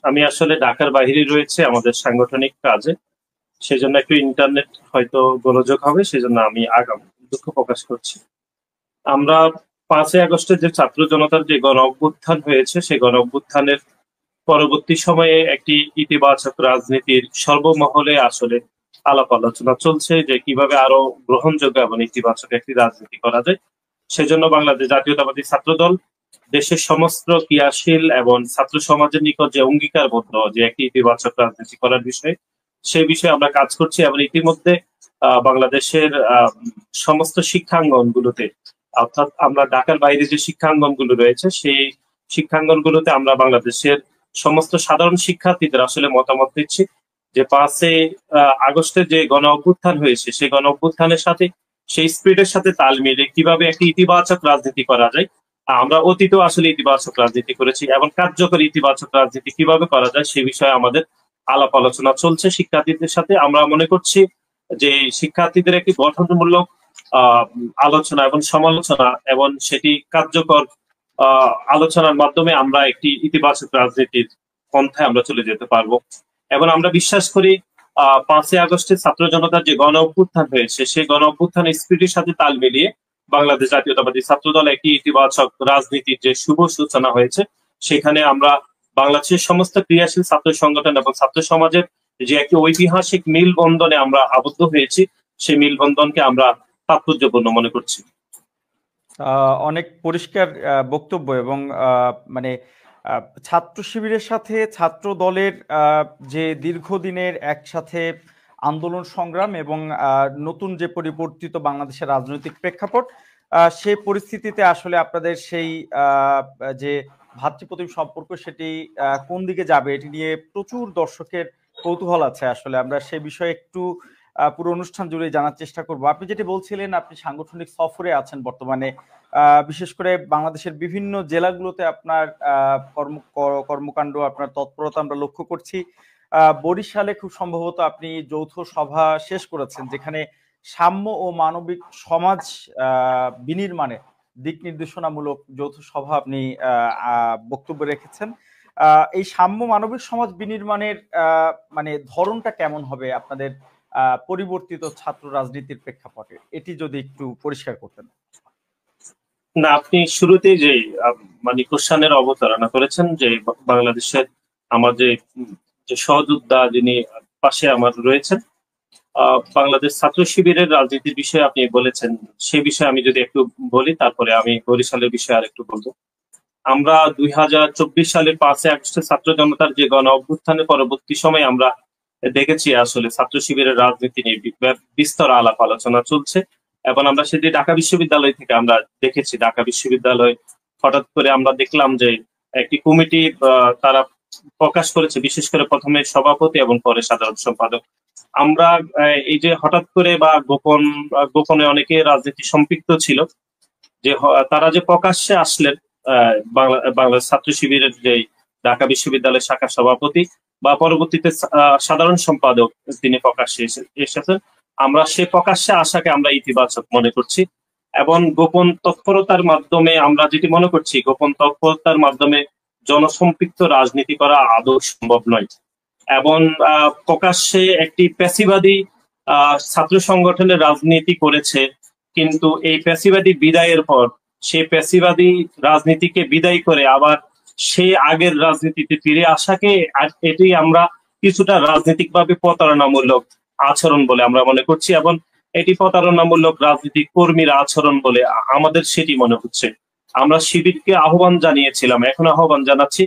আমি আসলে ঢাকার বাইরে রয়েছে আমাদের সাংগঠনিক কাজে, সেজন্য একটু ইন্টারনেট হয়তো গোলযোগ হবে, সেজন্য আমি আগাম দুঃখ প্রকাশ করছি। আমরা 5ই আগস্টের যে ছাত্র জনতার যে গণ অভ্যুত্থান হয়েছে, সেই গণ অভ্যুত্থানের পরবর্তী সময়ে একটি ইতিবাচক রাজনীতির সর্বমহলে আসলে আলাপ আলোচনা চলছে যে কিভাবে আরো গ্রহণযোগ্য এবং ইতিবাচক একটি রাজনীতি করা যায়। সেজন্য বাংলাদেশ জাতীয়তাবাদী ছাত্রদল দেশের সমস্ত ক্রিয়াশীল এবং ছাত্র সমাজের নিকট যে অঙ্গীকারবদ্ধ যে একটি ইতিবাচক রাজনীতি করার বিষয়ে, সেই বিষয়ে আমরা কাজ করছি। এবং ইতিমধ্যে বাংলাদেশের সমস্ত শিক্ষাঙ্গনগুলোতে, অর্থাৎ আমরা ঢাকার বাইরে যে শিক্ষাঙ্গনগুলো রয়েছে, সেই শিক্ষাঙ্গনগুলোতে আমরা বাংলাদেশের সমস্ত সাধারণ শিক্ষার্থীদের আসলে মতামত দিচ্ছি যে 5ই আগস্টের যে গণ অভ্যুত্থান হয়েছে, সেই গণ অভ্যুত্থানের সাথে, সেই স্পিরিটের সাথে তাল মিলিয়ে কিভাবে একটি ইতিবাচক রাজনীতি করা যায়। আমরা অতীতেও আসলে ইতিবাচক রাজনীতি করেছি, এবং কার্যকরী ইতিবাচক রাজনীতি কিভাবে করা যায় সে বিষয়ে আমাদের আলাপ আলোচনা চলছে শিক্ষার্থীদের সাথে। আমরা মনে করছি যে শিক্ষার্থীদের একটি গঠনমূলক আহ আলোচনা এবং সমালোচনা এবং সেটি কার্যকর আলোচনার মাধ্যমে আমরা একটি ইতিবাচক রাজনীতির পন্থায় আমরা চলে যেতে পারবো। এবং আমরা বিশ্বাস করি 5ই আগস্টের ছাত্র জনতার যে গণ অভ্যুত্থান হয়েছে, সেই গণ অভ্যুত্থানের স্পিরিটের সাথে তাল মিলিয়ে বাংলাদেশ জাতীয়তাবাদী ছাত্রদল একটি ইতিবাচক রাজনীতির যে শুভ সূচনা হয়েছে, সেখানে আমরা বাংলাদেশের সমস্ত ক্রিয়াশীল ছাত্র সংগঠন এবং ছাত্র সমাজের যে একটি ঐতিহাসিক মেলবন্ধনে আমরা আবদ্ধ হয়েছি, সেই মেলবন্ধনকে আমরা তাৎপর্যপূর্ণ মনে করছি। অনেক পরিষ্কার বক্তব্য, এবং মানে ছাত্র শিবিরের সাথে ছাত্র দলের যে দীর্ঘদিনের একসাথে আন্দোলন সংগ্রাম এবং নতুন যে পরিবর্তিত বাংলাদেশের রাজনৈতিক প্রেক্ষাপট, সেই পরিস্থিতিতে আসলে আপনাদের সেই যে ভ্রাতৃপ্রতিম সম্পর্ক সেটি কোন দিকে যাবে এটি নিয়ে প্রচুর দর্শকের কৌতূহল আছে। আসলে আমরা সেই বিষয়ে একটু পুরো অনুষ্ঠান জুড়ে জানার চেষ্টা করব। আপনি যেটি বলছিলেন, আপনি সাংগঠনিক সফরে আছেন বর্তমানে, বিশেষ করে বাংলাদেশের বিভিন্ন জেলাগুলোতে আপনার কর্মকাণ্ড, আপনার তৎপরতা আমরা লক্ষ্য করছি। বরিশালে খুব সম্ভবত আপনি যৌথ সভা শেষ করেছেন, যেখানে সাম্য ও মানবিক সমাজ বিনির্মাণে দিক নির্দেশনামূলক যৌথ সভা আপনি বক্তব্য রেখেছেন। এই সাম্য মানবিক সমাজ বিনির্মাণের মানে ধরনটা কেমন হবে আপনাদের পরিবর্তিত ছাত্র রাজনীতির প্রেক্ষাপটে, এটি যদি একটু পরিষ্কার করতেন। না, আপনি শুরুতেই যে মানে কোশ্চেনের অবতারণা করেছেন যে বাংলাদেশের আমার যে সহযোদ্ধা যিনি পাশে আমার রয়েছেন, বাংলাদেশ ছাত্র শিবিরের রাজনীতির বিষয়ে আপনি বলেছেন, সে বিষয়ে আমি যদি একটু বলি, তারপরে আমি বরিশালের বিষয়ে আর একটু বলবো। আমরা 2024 সালের 5ই আগস্টের ছাত্র জনতার যে গণ অভ্যুত্থানের পরবর্তী সময় আমরা দেখেছি আসলে ছাত্র শিবিরের রাজনীতি নিয়ে বিস্তর আলাপ আলোচনা চলছে। এবং আমরা সেটি ঢাকা বিশ্ববিদ্যালয় থেকে আমরা দেখেছি। ঢাকা বিশ্ববিদ্যালয় হঠাৎ করে আমরা দেখলাম যে একটি কমিটি তারা প্রকাশ করেছে, বিশেষ করে প্রথমে সভাপতি এবং পরে সাধারণ সম্পাদক। আমরা এই যে হঠাৎ করে বা গোপনে অনেকে রাজনীতি সম্পৃক্ত ছিল, যে তারা যে প্রকাশ্যে আসলেন, বাংলাদেশ ছাত্র শিবিরের যে ঢাকা বিশ্ববিদ্যালয়ের শাখা সভাপতি বা পরবর্তীতে সাধারণ সম্পাদক তিনি প্রকাশ্যে এসেছেন, আমরা সে প্রকাশ্যে আসাকে আমরা ইতিবাচক মনে করছি। এবং গোপন তৎপরতার মাধ্যমে আমরা যেটি মনে করছি, গোপন তৎপরতার মাধ্যমে জনসম্পৃক্ত রাজনীতি করা আদৌ সম্ভব নয়। এবং প্রকাশ্যে একটি পেশিবাদী ছাত্র সংগঠনের রাজনীতি করেছে, কিন্তু এই পেশিবাদী বিদায়ের পর সেই পেশিবাদী রাজনীতিকে বিদায় করে আবার সেই আগের রাজনীতিতে ফিরে আসাকে এটি আমরা কিছুটা রাজনৈতিকভাবে প্রতারণামূলক আচরণ বলে আমরা মনে করছি। এবং এটি প্রতারণামূলক রাজনীতিক কর্মীর আচরণ বলে আমাদের সেটি মনে হচ্ছে। আমরা শিবিরকে আহ্বান জানিয়েছিলাম, এখন আহ্বান জানাচ্ছি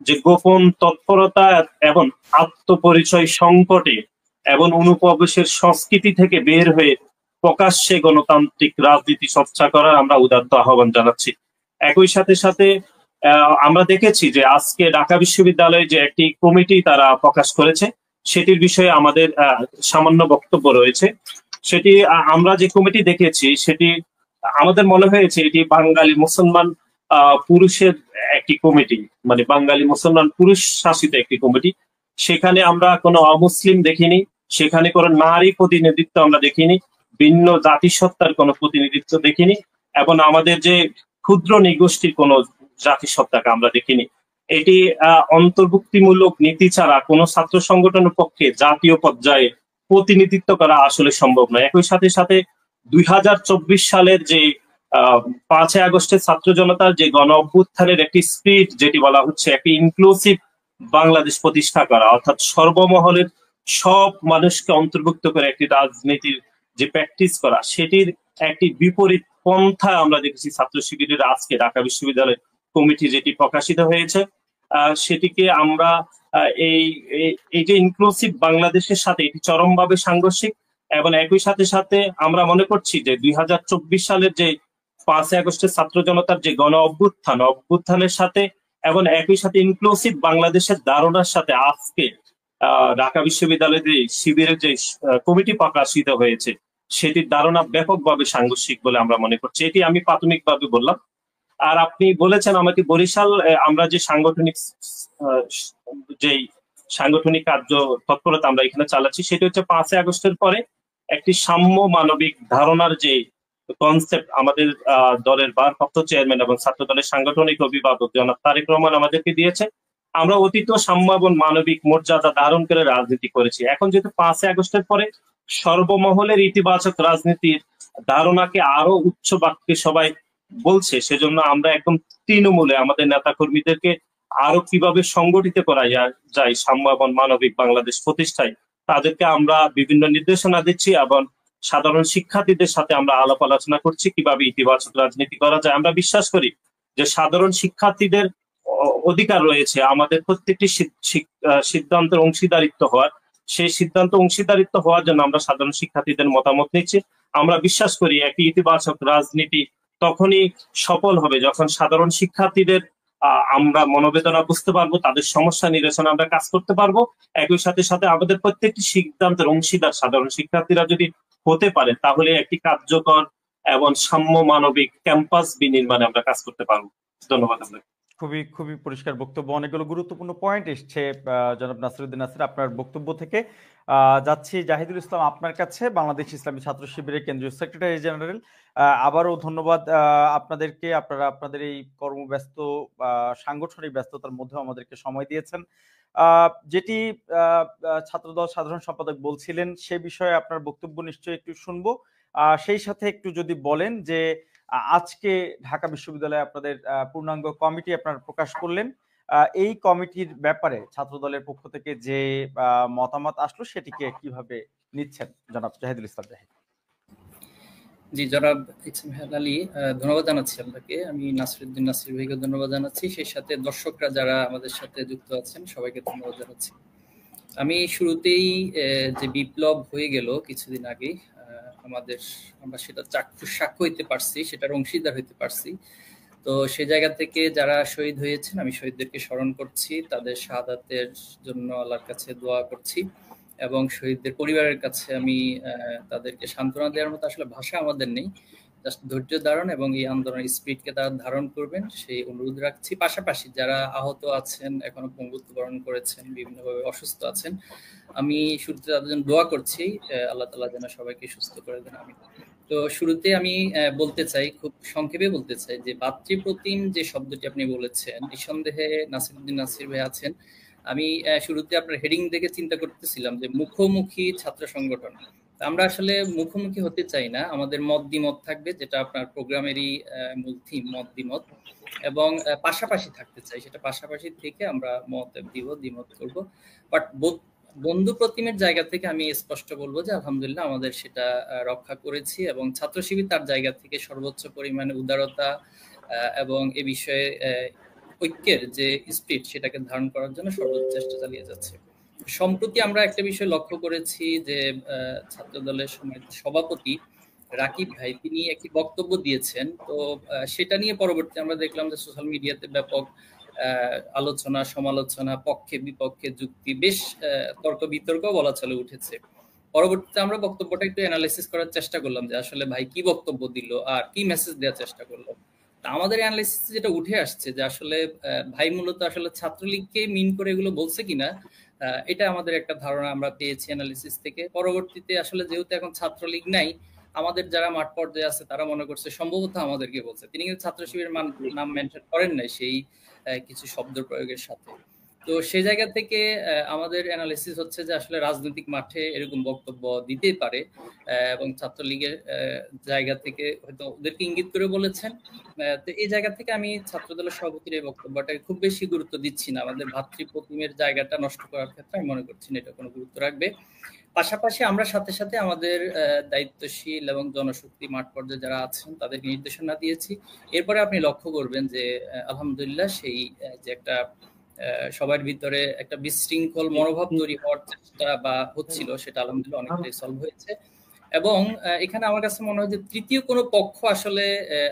যে গোপন তৎপরতা এবং আত্মপরিচয় সংকটে এবং অনুপ্রবেশের সংস্কৃতি থেকে বের হয়ে প্রকাশ্যে গণতান্ত্রিক রাজনীতি চর্চা করার আমরা উদাত্ত আহ্বান জানাচ্ছি। একই সাথে সাথে আমরা দেখেছি যে আজকে ঢাকা বিশ্ববিদ্যালয়ে যে একটি কমিটি তারা প্রকাশ করেছে, সেটির বিষয়ে আমাদের সামান্য বক্তব্য রয়েছে। সেটি আমরা যে কমিটি দেখেছি, সেটি আমাদের মনে হয়েছে এটি বাঙালি মুসলমান পুরুষের একটি কমিটি, মানে বাঙালি মুসলমান পুরুষ শাসিত একটি কমিটি। সেখানে আমরা কোনো অমুসলিম দেখিনি, সেখানে কোনো নারী প্রতিনিধিত্ব আমরা দেখিনি, ভিন্ন জাতিসত্তার কোনো প্রতিনিধিত্ব দেখিনি, এবং আমাদের যে ক্ষুদ্র নিগোষ্ঠীর কোনো জাতিসত্তাকে আমরা দেখিনি। এটি অন্তর্ভুক্তিমূলক নীতি ছাড়া কোনো ছাত্র সংগঠনের পক্ষে জাতীয় পর্যায়ে প্রতিনিধিত্ব করা আসলে সম্ভব নয়। একই সাথে সাথে 2024 সালের যে 5ই আগস্টের ছাত্র জনতার যে গণ অভ্যুত্থানের একটি স্পিরিট, যেটি বলা হচ্ছে একটি ইনক্লুসিভ বাংলাদেশ প্রতিষ্ঠা করা, অর্থাৎ সর্বমহলের সব মানুষকে অন্তর্ভুক্ত করে একটি রাজনীতির যে প্র্যাকটিস করা, সেটির একটি বিপরীত পন্থা আমরা দেখেছি ছাত্র শিবিরের আজকে ঢাকা বিশ্ববিদ্যালয় কমিটি যেটি প্রকাশিত হয়েছে। সেটিকে আমরা এই এই যে ইনক্লুসিভ বাংলাদেশের সাথে এটি চরমভাবে সাংঘর্ষিক, এবং একই সাথে সাথে আমরা মনে করছি যে 2024 সালের যে 5ই আগস্টের ছাত্র জনতার যে গণ অভ্যুত্থানের সাথে এবং একই সাথে ইনক্লুসিভ বাংলাদেশের ধারণার সাথে আজকে ঢাকা বিশ্ববিদ্যালয়ের যে শিবিরের যে কমিটি প্রকাশিত হয়েছে সেটির ধারণা ব্যাপকভাবে সাংঘর্ষিক বলে আমরা মনে করছি। এটি আমি প্রাথমিকভাবে বললাম। আর আপনি বলেছেন আমাকে বরিশাল আমরা যে সাংগঠনিক কার্য তৎপরতা আমরা এখানে চালাচ্ছি, সেটি হচ্ছে 5ই আগস্টের পরে একটি সাম্য মানবিক ধারণার যে কনসেপ্ট আমাদের দলের ভারপ্রাপ্ত চেয়ারম্যান এবং ছাত্র দলের সাংগঠনিক অভিভাবক জনাব তারেক রহমান আমাদেরকে দিয়েছে। আমরা অতীত সাম্য এবং মানবিক মর্যাদা ধারণ করে রাজনীতি করেছি। এখন যেহেতু 5ই আগস্টের পরে সর্বমহলের ইতিবাচক রাজনীতির ধারণাকে আরো উচ্চ বাক্যে সবাই বলছে, সেজন্য আমরা একদম তৃণমূলে আমাদের নেতা কর্মীদেরকে আরো কিভাবে সংগঠিত করা যায় সাম্য এবং মানবিক বাংলাদেশ প্রতিষ্ঠায়, তাদেরকে আমরা বিভিন্ন নির্দেশনা দিচ্ছি এবং সাধারণ শিক্ষার্থীদের সাথে আমরা আলাপ আলোচনা করছি কিভাবে ইতিবাচক রাজনীতি করা যায়। আমরা বিশ্বাস করি যে সাধারণ শিক্ষার্থীদের অধিকার রয়েছে আমাদের প্রত্যেকটি সিদ্ধান্তের অংশীদারিত্ব হওয়ার। সেই সিদ্ধান্ত অংশীদারিত্ব হওয়ার জন্য আমরা সাধারণ শিক্ষার্থীদের মতামত নিচ্ছি। আমরা বিশ্বাস করি একটি ইতিবাচক রাজনীতি তখনই সফল হবে যখন সাধারণ শিক্ষার্থীদের আমরা মনোবেদনা বুঝতে পারবো, তাদের সমস্যা নিরসনে আমরা কাজ করতে পারবো। একই সাথে সাথে আমাদের প্রত্যেকটি সিদ্ধান্তের অংশীদার সাধারণ শিক্ষার্থীরা যদি হতে পারে, তাহলে একটি কার্যকর এবং সাম্য মানবিক ক্যাম্পাস বিনির্মাণে আমরা কাজ করতে পারবো। ধন্যবাদ আপনাকে। খুবই পরিষ্কার বক্তব্য, অনেকগুলো গুরুত্বপূর্ণ পয়েন্ট এসছে জনাব নাসিরউদ্দিন নাসির আপনার বক্তব্য থেকে। যাচ্ছি জাহিদুল ইসলাম আপনার কাছে, বাংলাদেশ ইসলামী ছাত্র শিবিরের কেন্দ্রীয় সেক্রেটারি জেনারেল। আবারও ধন্যবাদ আপনাদেরকে, আপনারা আপনাদের এই কর্মব্যস্ত সাংগঠনিক ব্যস্ততার মধ্যেও আমাদেরকে সময় দিয়েছেন। যেটি ছাত্রদল সাধারণ সম্পাদক বলছিলেন সে বিষয়ে আপনার বক্তব্য নিশ্চয়ই একটু শুনবো। সেই সাথে একটু যদি বলেন যে আজকে ঢাকা বিশ্ববিদ্যালয়ে আপনাদের পূর্ণাঙ্গ কমিটি আপনারা প্রকাশ করলেন, এই কমিটির ব্যাপারে ছাত্র দলের পক্ষ থেকে যে মতামত আসলো সেটিকে কিভাবে নিচ্ছেন জনাব জাহিদুল ইসলাম জাহিদ? জি জনাব ইসমাইল আলী, ধন্যবাদ জানাচ্ছি আপনাকে। আমি নাসিরউদ্দিন নাসির ভাইকে ধন্যবাদ জানাচ্ছি, সেই সাথে দর্শকরা যারা আমাদের সাথে যুক্ত আছেন সবাইকে ধন্যবাদ জানাচ্ছি। আমি শুরুতেই যে বিপ্লব হয়ে গেল কিছুদিন আগে আমরা সেটা চাক্ষুষ সাক্ষ্য হইতে পারছি, সেটার অংশীদার হইতে পারছি। তো সে জায়গা থেকে যারা শহীদ হয়েছেন আমি শহীদদেরকে স্মরণ করছি, তাদের শাহাদাতের জন্য আল্লাহর কাছে দোয়া করছি এবং শহীদদের পরিবারের কাছে আমি তাদেরকে সান্ত্বনা দেওয়ার মতো আসলে ভাষা আমাদের নেই, জাস্ট ধৈর্য ধারণ এবং এই আন্দোলনের স্পিরিটকে তারা ধারণ করবেন সেই অনুরোধ রাখছি। পাশাপাশি যারা আহত আছেন, এখনো পঙ্গুত্ব বরণ করেছেন, বিভিন্নভাবে অসুস্থ আছেন, আমি শুরুতে তাদের জন্য দোয়া করছি, আল্লাহ তাআলা যেন সবাইকে সুস্থ করে দেন। আমি তো শুরুতে আমি বলতে চাই, খুব সংক্ষেপে বলতে চাই যে ভাতৃপ্রতিম যে শব্দটি আপনি বলেছেন, নিঃসন্দেহে নাসিরউদ্দিন নাসির ভাই আছেন। আমি শুরুতে আপনার হেডিং দেখে চিন্তা করতেছিলাম যে মুখোমুখি ছাত্র সংগঠন। আমরা আসলে মুখোমুখি হতে চাই না, আমাদের মত দ্বিমত থাকবে, যেটা আপনার প্রোগ্রামেরই মূল থিম, মত দ্বিমত, এবং পাশাপাশি থাকতে চাই, সেটা পাশাপাশি থেকে আমরা মত দ্বিমত করব। বাট বন্ধু প্রতিমের জায়গা থেকে আমি স্পষ্ট বলবো যে আলহামদুলিল্লাহ আমাদের সেটা রক্ষা করেছি এবং ছাত্র শিবির তার জায়গা থেকে সর্বোচ্চ পরিমাণে উদারতা এবং এ বিষয়ে ঐক্যের যে স্পিরিট সেটাকে ধারণ করার জন্য সর্বোচ্চ চেষ্টা চালিয়ে যাচ্ছে। সম্প্রতি আমরা একটা বিষয় লক্ষ্য করেছি যে ছাত্র দলের সভাপতি রাকিব ভাই তিনি একটি বক্তব্য দিয়েছেন, তো সেটা নিয়ে পরবর্তী আমরা দেখলাম যে সোশ্যাল মিডিয়াতে ব্যাপক আলোচনা সমালোচনা, পক্ষে বিপক্ষে যুক্তি, বেশ তর্ক বিতর্ক বলা চলে উঠেছে। পরবর্তীতে আমরা বক্তব্যটা একটু অ্যানালাইসিস করার চেষ্টা করলাম যে আসলে ভাই কি বক্তব্য দিল আর কি মেসেজ দেওয়ার চেষ্টা করলো। আমাদের অ্যানালাইসিস যেটা উঠে আসছে যে আসলে ভাই মূলত আসলে ছাত্রলীগকে মিন করে এগুলো বলছে কিনা, এটা আমাদের একটা ধারণা আমরা পেয়েছি অ্যানালিসিস থেকে। পরবর্তীতে আসলে যেহেতু এখন ছাত্রলীগ নাই, আমাদের যারা মাঠ পর্যায়ে আছে তারা মনে করছে সম্ভবত আমাদেরকে বলছে। তিনি কিন্তু ছাত্র শিবিরের নাম মেনশন করেন নাই সেই কিছু শব্দ প্রয়োগের সাথে। তো সেই জায়গা থেকে আমাদের অ্যানালিসিস হচ্ছে যে আসলে রাজনৈতিক মাঠে এরকম বক্তব্য দিতেই পারে, এবং ছাত্রলীগের জায়গা থেকে হয়তো ওদেরকে ইঙ্গিত করে বলেছেন। তো এই জায়গা থেকে আমি ছাত্রদলের সভাপতির এই বক্তব্যটাকে খুব বেশি গুরুত্ব দিচ্ছি না। আমাদের ভাতৃপ্রতিমের জায়গাটা নষ্ট করার ক্ষেত্রে আমি মনে করছি না এটা কোনো গুরুত্ব রাখবে। পাশাপাশি আমরা সাথে সাথে আমাদের দায়িত্বশীল এবং জনশক্তি মাঠ পর্যায়ে যারা আছেন তাদেরকে নির্দেশনা দিয়েছি। এরপরে আপনি লক্ষ্য করবেন যে আলহামদুলিল্লাহ সেই যে একটা সবার ভিতরে একটা বিশৃঙ্খল মনোভাব তৈরি হওয়ার চেষ্টা বা হচ্ছিল সেটা আলহামদুলিল্লাহ অনেকটাই সলভ হয়েছে। এবং এখানে আমার কাছে মনে হয় যে তৃতীয় কোনো পক্ষ আসলে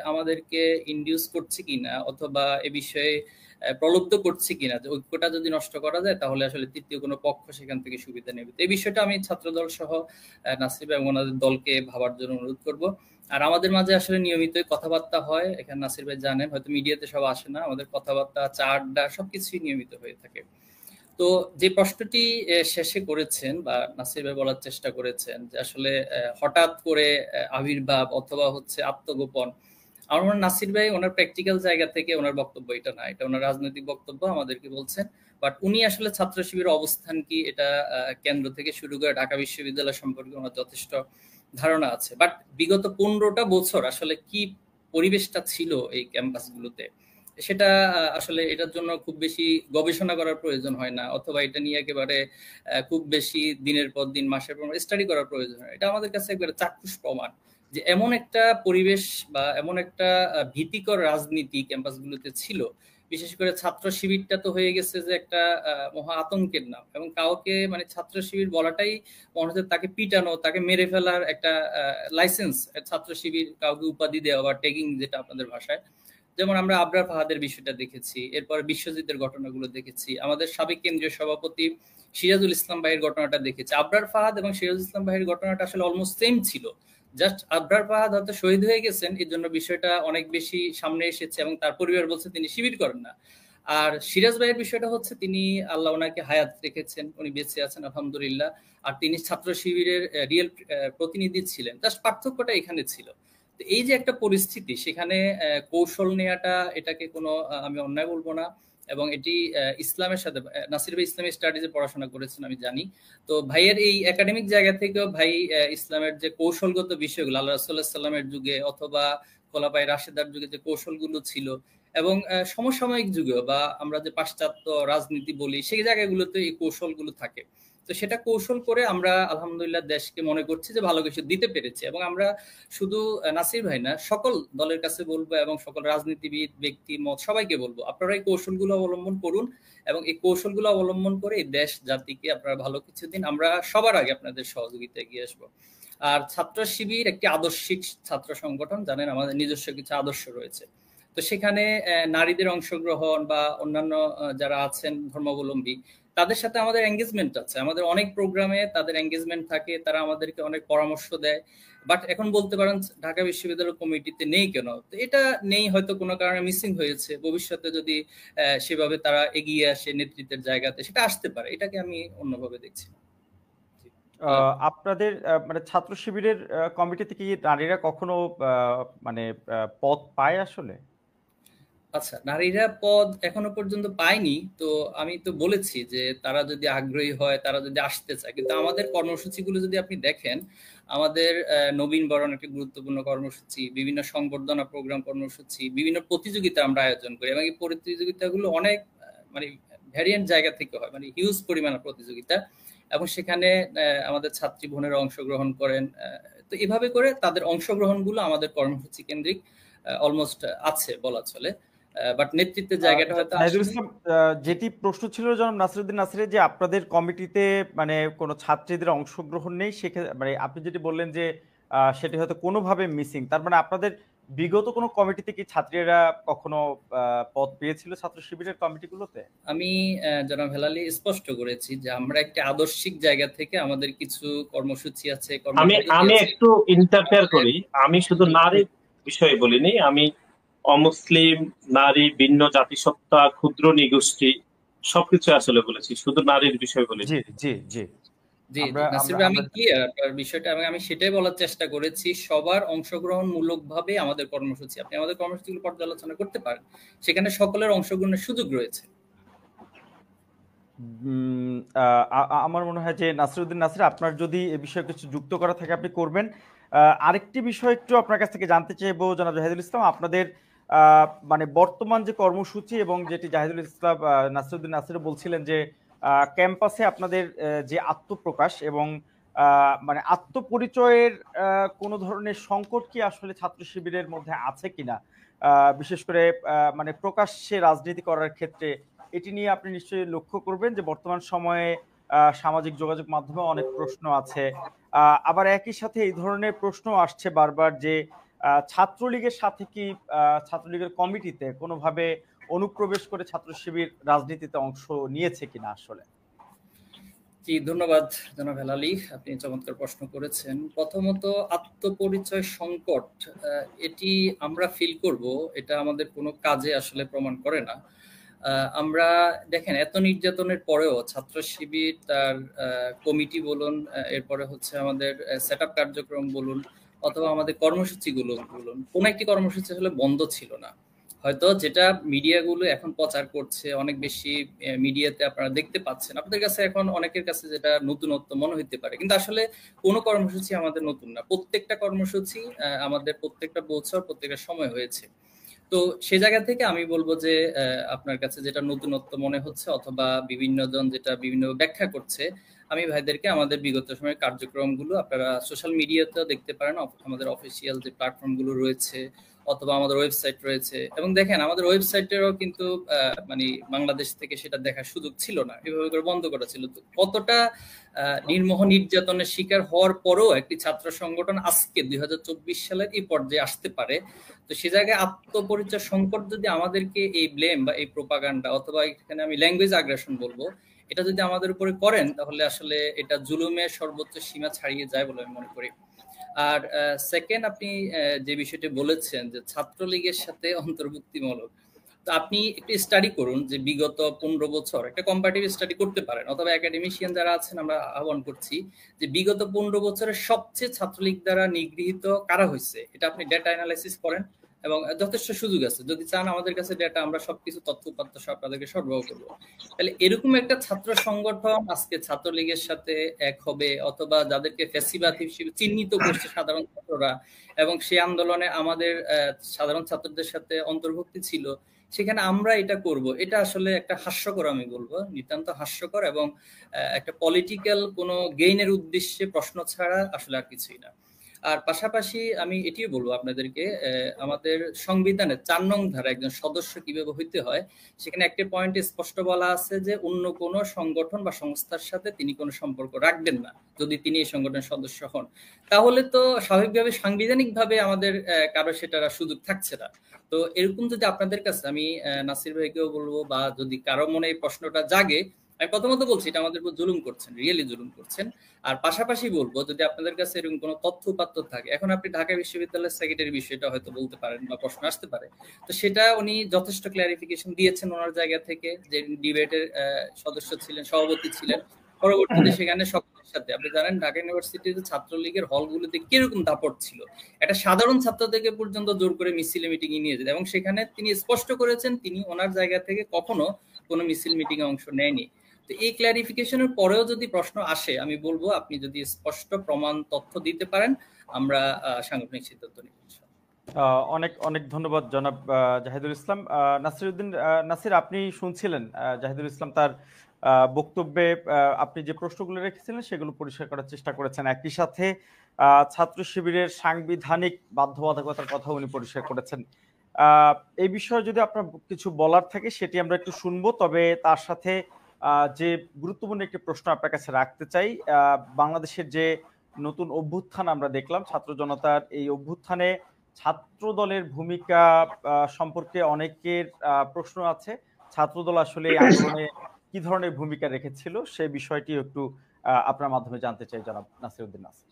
আমাদেরকে ইনডিউস করছে কিনা অথবা এ বিষয়ে প্রলুব্ধ করছে কিনা, যে ঐক্যটা যদি নষ্ট করা যায় তাহলে আসলে তৃতীয় কোনো পক্ষ সেখান থেকে সুবিধা নেবে। এই বিষয়টা আমি ছাত্রদল সহ নাসির এবং ওনাদের দলকে ভাবার জন্য অনুরোধ করব। আর আমাদের মাঝে আসলে নিয়মিতই কথাবার্তা হয়, এখানে নাসির ভাই জানেন, হয়তো মিডিয়াতে সব আসে না, আমাদের কথাবার্তা চা আড্ডা সবকিছুই নিয়মিত হয়ে থাকে। তো যে প্রশ্নটি শেষে করেছেন বা নাসির ভাই বলার চেষ্টা করেছেন যে আসলে হঠাৎ করে আবির্ভাব অথবা হচ্ছে আত্মগোপন, আমার মনে হয় নাসির ভাই ওনার প্র্যাকটিক্যাল জায়গা থেকে ওনার বক্তব্য এটা না, এটা ওনার রাজনৈতিক বক্তব্য আমাদেরকে বলছেন। বাট উনি আসলে ছাত্র শিবিরের অবস্থান কি এটা কেন্দ্র থেকে শুরু করে ঢাকা বিশ্ববিদ্যালয় সম্পর্কে ওনার যথেষ্ট ধারণা আছে। বাট বিগত 15টা বছর আসলে কি পরিবেশটা ছিল এই ক্যাম্পাসগুলোতে সেটা আসলে এটার জন্য খুব বেশি গবেষণা করার প্রয়োজন হয় না, অথবা এটা নিয়ে একেবারে খুব বেশি দিনের পর দিন মাসের পর স্টাডি করার প্রয়োজন হয়। এটা আমাদের কাছে একবারে চাক্ষুষ প্রমাণ যে এমন একটা পরিবেশ বা এমন একটা ভীতিকর রাজনীতি ক্যাম্পাসগুলোতে ছিল। বিশেষ করে ছাত্র শিবিরটা তো হয়ে গেছে যে একটা মহা আতঙ্কের নাম, এবং কাউকে মানে ছাত্র শিবির বলাটাই মনে হচ্ছে তাকে পিটানো, তাকে মেরে ফেলার একটা লাইসেন্স ছাত্র শিবির কাউকে উপাধি দেওয়া বা ট্যাগিং যেটা আপনাদের ভাষায়। যেমন আমরা আবরার ফাহাদের বিষয়টা দেখেছি, এরপরে বিশ্বজিতের ঘটনাগুলো দেখেছি, আমাদের সাবেক কেন্দ্রীয় সভাপতি সিরাজুল ইসলাম ভাইয়ের ঘটনাটা দেখেছি। আবরার ফাহাদ এবং সিরাজুল ইসলাম ভাইয়ের ঘটনাটা আসলে অলমোস্ট সেম ছিল, জাস্ট আবরার ফাহাদ হয়তো শহীদ হয়ে গেছেন, এর জন্য বিষয়টা অনেক বেশি সামনে এসেছে এবং তার পরিবার বলছে তিনি শিবির করেন না। আর সিরাজ ভাইয়ের বিষয়টা হচ্ছে তিনি আল্লাহ ওনাকে হায়াত রেখেছেন, উনি বেঁচে আছেন আলহামদুলিল্লাহ, আর তিনি ছাত্র শিবিরের রিয়েল প্রতিনিধি ছিলেন। জাস্ট পার্থক্যটা এখানে ছিল। এই যে একটা পরিস্থিতি, সেখানে কৌশল নেওয়াটা এটাকে কোনো আমি অন্যায় বলবো না, এবং এটি ইসলামের সাথে, নাসির ভাই ইসলামিক স্টাডিজে পড়াশোনা করেছেন আমি জানি, তো ভাইয়ের এই একাডেমিক জায়গা থেকেও ভাই ইসলামের যে কৌশলগত বিষয়গুলো আল্লাহ রাসূলুল্লাহ সাল্লামের যুগে অথবা খোলাফায়ে রাশেদার যুগে যে কৌশলগুলো ছিল, এবং সমসাময়িক যুগেও বা আমরা যে পাশ্চাত্য রাজনীতি বলি সেই জায়গাগুলোতে এই কৌশলগুলো থাকে। তো সেটা কৌশল করে আমরা আলহামদুলিল্লাহ দেশকে মনে করছি যে ভালো কিছু দিতে পেরেছি, এবং আমরা শুধু নাসির ভাই না সকল দলের কাছে বলবো এবং সকল রাজনীতিবিদ ব্যক্তি মত সবাইকে বলবো আপনারা এই কৌশলগুলো অবলম্বন করুন, এবং এই কৌশলগুলো অবলম্বন করে এই দেশ জাতিকে আপনারা ভালো কিছু দিন, আমরা সবার আগে আপনাদের সহযোগিতায় এগিয়ে আসবো। আর ছাত্র শিবির একটি আদর্শিক ছাত্র সংগঠন, জানেন আমাদের নিজস্ব কিছু আদর্শ রয়েছে। তো সেখানে নারীদের অংশগ্রহণ বা অন্যান্য যারা আছেন ধর্মাবলম্বী তাদের সাথে আমাদের এঙ্গেজমেন্ট আছে, আমাদের অনেক প্রোগ্রামে তাদের এঙ্গেজমেন্ট থাকে, তারা আমাদেরকে অনেক পরামর্শ দেয়। বাট এখন বলতে পারেন ঢাকা বিশ্ববিদ্যালয় কমিটিতে নেই কেন, তো এটা নেই হয়তো কোনো কারণে মিসিং হয়েছে, ভবিষ্যতে যদি সেভাবে তারা এগিয়ে আসে নেতৃত্বের জায়গাতে সেটা আসতে পারে, এটাকে আমি অন্যভাবে দেখছি। আপনাদের মানে ছাত্র শিবিরের কমিটিতে কি নারীরা কখনো মানে পদ পায় আসলে? আচ্ছা, নারীরা পদ এখনো পর্যন্ত পায়নি, তো আমি তো বলেছি যে তারা যদি আগ্রহী হয় তারা যদি আসতে চায়, কিন্তু আমাদের কর্মসূচিগুলো যদি আপনি দেখেন, আমাদের নবীন বরণ একটা গুরুত্বপূর্ণ কর্মসূচি, বিভিন্ন সংবর্ধনা প্রোগ্রাম কর্মসূচি, বিভিন্ন প্রতিযোগিতা আমরা আয়োজন করি, এবং এই প্রতিযোগিতাগুলো অনেক মানে ভ্যারিয়েন্ট জায়গা থেকে হয়, মানে হিউজ পরিমাণের প্রতিযোগিতা, এবং সেখানে আমাদের ছাত্রী বোনেরা অংশগ্রহণ করেন। তো এভাবে করে তাদের অংশগ্রহণগুলো আমাদের কর্মসূচি কেন্দ্রিক অলমোস্ট আছে বলা চলে। বাট নেতৃত্বের জায়গাটা হয়তো যেটি প্রশ্ন ছিল জনাব নাসিরউদ্দিন নাসিরের, যে আপনাদের কমিটিতে মানে কোনো ছাত্রীদের অংশগ্রহণ নেই, সেক্ষেত্রে মানে আপনি যেটি বললেন যে সেটি হয়তো কোনোভাবে মিসিং, তার মানে আপনাদের বিগত কোনো কমিটিতে কি ছাত্রীরা কখনো পদ পেয়েছিল ছাত্র শিবিরের কমিটিগুলোতে? আমি জনাব হেলালি স্পষ্ট করেছি যে আমরা একটা আদর্শিক জায়গা থেকে আমাদের কিছু কর্মসূচি আছে। আমি একটু ইন্টারফেয়ার করি, আমি শুধু নারীর বিষয়ে বলিনি, আমি অমুসলিম, নারী, ভিন্ন জাতিসত্তা, ক্ষুদ্র নিগোষ্ঠী সবকিছু আসলে বলেছি, শুধু নারীর বিষয় বলেছি। জি জি জি জি আমরা নাসির আমরা ভাই, আমি আমরা ক্লিয়ার আপনার বিষয়টা, এবং আমি সেটাই বলার চেষ্টা করেছি, সবার অংশগ্রহণমূলক ভাবে আমাদের কর্মসূচি, আপনি আমাদের কর্মসূচিগুলো পর্যালোচনা করতে পারেন, সেখানে সকলের অংশগ্রহণের সুযোগ রয়েছে। উম, আমার মনে হয় যে নাসিরউদ্দিন নাসির, আপনার যদি এ বিষয়ে কিছু যুক্ত করা থাকে আপনি করবেন। আরেকটি বিষয় একটু আপনার কাছ থেকে জানতে চাইবো জনাব জাহিদুল ইসলাম, আপনাদের মানে বর্তমান যে কর্মসূচি এবং যেটি জাহিদুল ইসলাম নাসিরউদ্দিন নাসির বলছিলেন যে ক্যাম্পাসে আপনাদের যে আত্মপ্রকাশ এবং মানে আত্মপরিচয়ের কোনো ধরনের সংকট কি আসলে ছাত্র শিবিরের মধ্যে আছে কিনা, বিশেষ করে মানে প্রকাশ্যে রাজনীতি করার ক্ষেত্রে এটি নিয়ে আপনি নিশ্চয়ই লক্ষ্য করবেন যে বর্তমান সময়ে সামাজিক যোগাযোগ মাধ্যমে অনেক প্রশ্ন আছে। আবার একই সাথে এই ধরনের প্রশ্ন আসছে বারবার যে ছাত্রলীগের সাথে কি ছাত্রলীগের কমিটিতে কোনোভাবে অনুপ্রবেশ করে ছাত্র শিবির রাজনীতিতে অংশ নিয়েছে কিনা আসলে। জি ধন্যবাদ জনাব হেলালি, আপনি চমৎকার প্রশ্ন করেছেন। প্রথমত আত্মপরিচয় সংকট, এটি আমরা ফিল করব, এটা আমাদের কোনো কাজে আসলে প্রমাণ করে না। আমরা দেখেন এত নির্যাতনের পরেও ছাত্র শিবির তার কমিটি বলুন, এরপরে হচ্ছে আমাদের সেট আপ কার্যক্রম বলুন, অথবা আমাদের কর্মসূচিগুলো বলুন, কোনো একটি কর্মসূচি আসলে বন্ধ ছিল না। হয়তো যেটা মিডিয়াগুলো এখন প্রচার করছে, অনেক বেশি মিডিয়াতে আপনারা দেখতে পাচ্ছেন, আপনাদের কাছে এখন অনেকের কাছে যেটা নতুনত্ব মনে হইতে পারে, কিন্তু আসলে কোনো কর্মসূচি আমাদের নতুন না। প্রত্যেকটা কর্মসূচি আমাদের প্রত্যেকটা বছর প্রত্যেকটা সময় হয়েছে। তো সে জায়গা থেকে আমি বলবো যে আপনার কাছে যেটা নতুনত্ব মনে হচ্ছে অথবা বিভিন্ন জন যেটা বিভিন্ন ব্যাখ্যা করছে, আমি ভাইদেরকে আমাদের বিগত সময়ের কার্যক্রমগুলো আপনারা সোশ্যাল মিডিয়াতেও দেখতে পারেন, আমাদের অফিসিয়াল যে প্ল্যাটফর্মগুলো রয়েছে অথবা আমাদের ওয়েবসাইট রয়েছে। এবং দেখেন আমাদের ওয়েবসাইটেরও কিন্তু মানে বাংলাদেশ থেকে সেটা দেখার সুযোগ ছিল না, এভাবে করে বন্ধ করা ছিল। তো কতটা নির্মোহ নির্যাতনের শিকার হওয়ার পরও একটি ছাত্র সংগঠন আজকে 2024 সালের এই পর্যায়ে আসতে পারে। তো সে জায়গায় আত্মপরিচয় সংকট যদি আমাদেরকে এই ব্লেম বা এই প্রোপাগান্ডা অথবা এখানে আমি ল্যাঙ্গুয়েজ আগ্রাসন বলবো, এটা যদি আমাদের উপরে করেন, তাহলে আসলে এটা জুলুমের সর্বোচ্চ সীমা ছাড়িয়ে যায় বলে আমি মনে করি। আর সেকেন্ড, আপনি যে বিষয়টি বলেছেন যে ছাত্রলীগের সাথে অন্তর্ভুক্তিমূলক, তো আপনি একটু স্টাডি করুন যে বিগত 15 বছর একটা কম্পারেটিভ স্টাডি করতে পারেন, অথবা একাডেমিশিয়ান যারা আছেন আমরা আহ্বান করছি যে বিগত 15 বছরের সবচেয়ে ছাত্রলীগ দ্বারা নিগৃহীত কারা হয়েছে, এটা আপনি ডেটা অ্যানালাইসিস করেন, এবং যথেষ্ট সুযোগ আছে, যদি চান আমাদের কাছে ডেটা, আমরা সবকিছু তথ্য উপাত্ত সব আপনাদেরকে সরবরাহ করবো। তাহলে এরকম একটা ছাত্র সংগঠন আজকে ছাত্রলীগের সাথে এক হবে, অথবা যাদেরকে ফ্যাসিবাদ হিসেবে চিহ্নিত করছে সাধারণ ছাত্ররা, এবং সেই আন্দোলনে আমাদের সাধারণ ছাত্রদের সাথে অন্তর্ভুক্তি ছিল, সেখানে আমরা এটা করব, এটা আসলে একটা হাস্যকর, আমি বলবো নিতান্ত হাস্যকর, এবং একটা পলিটিক্যাল কোনো গেইনের উদ্দেশ্যে প্রশ্ন ছাড়া আসলে আর কিছুই না। আর পাশাপাশি আমি এটিও বলবো আপনাদেরকে, আমাদের সংবিধানের 4 নং ধারা একজন সদস্য কিভাবে হইতে হয়, সেখানে একটা পয়েন্টে স্পষ্ট বলা আছে যে অন্য কোনো সংগঠন বা সংস্থার সাথে তিনি কোনো সম্পর্ক রাখবেন না যদি তিনি এই সংগঠনের সদস্য হন। তাহলে তো স্বাভাবিকভাবে সাংবিধানিকভাবে আমাদের কারো সেটার সুযোগ থাকছে না। তো এরকম যদি আপনাদের কাছে, আমি নাসির ভাইকেও বলবো, বা যদি কারো মনে এই প্রশ্নটা জাগে, আমি প্রথমত বলছি এটা আমাদের উপর জুলুম করছেন, রিয়েলি জুলুম করছেন। আর পাশাপাশি বলবো যদি আপনাদের কাছে এরকম কোনো তথ্য উপাত্ত থাকে, এখন আপনি ঢাকা বিশ্ববিদ্যালয়ের সেক্রেটারি বিষয়টা হয়তো বলতে পারেন বা প্রশ্ন আসতে পারে, তো সেটা উনি যথেষ্ট ক্লারিফিকেশন দিয়েছেন ওনার জায়গা থেকে, যে ডিবেটের সদস্য ছিলেন, সভাপতি ছিলেন। পরবর্তীতে সেখানে সকলের সাথে, আপনি জানেন ঢাকা ইউনিভার্সিটিতে ছাত্রলীগের হলগুলোতে কিরকম দাপট ছিল, একটা সাধারণ ছাত্র থেকে পর্যন্ত জোর করে মিছিলে মিটিং এ নিয়ে যেত, এবং সেখানে তিনি স্পষ্ট করেছেন তিনি ওনার জায়গা থেকে কখনো কোনো মিছিল মিটিং এ অংশ নেয়নি। তো এই ক্লারিফিকেশনের পরেও যদি প্রশ্ন আসে, আমি বলবো আপনি যদি স্পষ্ট প্রমাণ তথ্য দিতে পারেন, আমরা সাংগঠনিক সিদ্ধান্ত নিব। অনেক অনেক ধন্যবাদ জনাব জাহিদুল ইসলাম। নাসিরউদ্দিন নাসির, আপনি শুনছিলেন জাহিদুল ইসলাম তার বক্তব্যে আপনি যে প্রশ্নগুলো রেখেছিলেন সেগুলো পরিষ্কার করার চেষ্টা করেছেন, একই সাথে ছাত্র শিবিরের সাংবিধানিক বাধ্যবাধকতার কথা উনি পরিষ্কার করেছেন। এই বিষয়ে যদি আপনার কিছু বলার থাকে সেটি আমরা একটু শুনবো, তবে তার সাথে যে গুরুত্বপূর্ণ একটি প্রশ্ন আপনার কাছে রাখতে চাই। বাংলাদেশের যে নতুন অভ্যুত্থান আমরা দেখলাম, ছাত্র জনতার এই অভ্যুত্থানে ছাত্র দলের ভূমিকা সম্পর্কে অনেকের প্রশ্ন আছে। ছাত্রদল আসলে এই আন্দোলনে কি ধরনের ভূমিকা রেখেছিল সেই বিষয়টি একটু আপনার মাধ্যমে জানতে চাই জনাব নাসিরউদ্দিন নাসির।